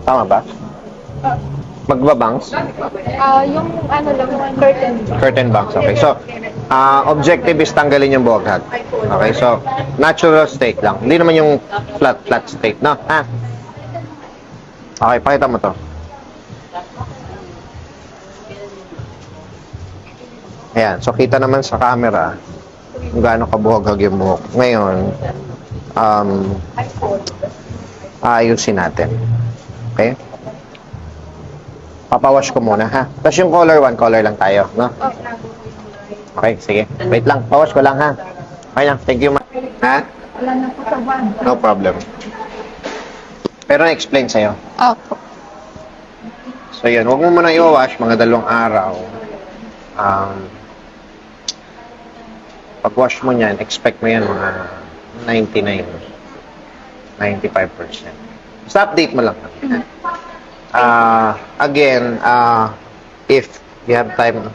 Tama ba? Magbabangs? Yung ano lang, curtain. Curtain bangs. Okay. So, objective is tanggalin yung buwaghag. Okay. So, natural state lang. Hindi naman yung flat state. No? Ha? Okay. Pakita mo to. Ayan. So, kita naman sa camera kung gaano kabuhaghag yung buhok. Ngayon, ayusin natin. Okay? Papawash ko muna, ha? Tapos yung color 1, color lang tayo, no? Okay, sige. Wait lang, pawash ko lang, ha? Okay lang, thank you, ha? Wala na po sa van. No problem. Pero na-explain sa'yo. Opo. So, yan. Huwag mo muna i-wash, mga 2 araw. Pag-wash mo niyan, expect mo yan mga 95%. Basta update mo lang. Again, if you have time,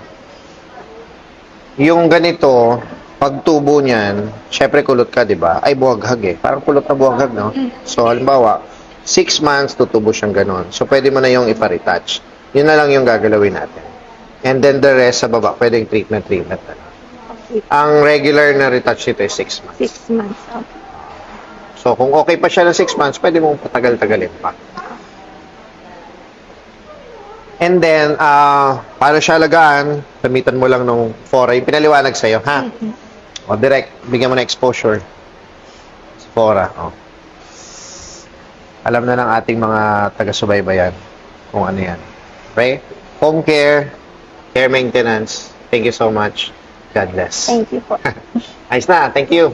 yung ganito, pagtubo niyan, syempre kulot ka, di ba? Ay, buwaghag eh. Parang kulot na buwaghag, no? So, halimbawa, 6 months, tutubo siyang ganon. So, pwede mo na yung ipa-retouch. Yun na lang yung gagalawin natin. And then the rest sa baba, pwedeng treatment. Ang regular na retouch nito is 6 months. 6 months. Okay. So, kung okay pa siya ng 6 months, pwede mong patagal-tagalin pa. And then, para siya alagaan, gamitan mo lang nung fora. Yung pinaliwanag sa'yo, ha? O, direct, bigyan mo na exposure sa fora. O. Alam na ng ating mga taga-subaybayan kung ano yan. Okay? Home care, care maintenance. Thank you so much. God bless. Thank you po. Ayos na. Thank you.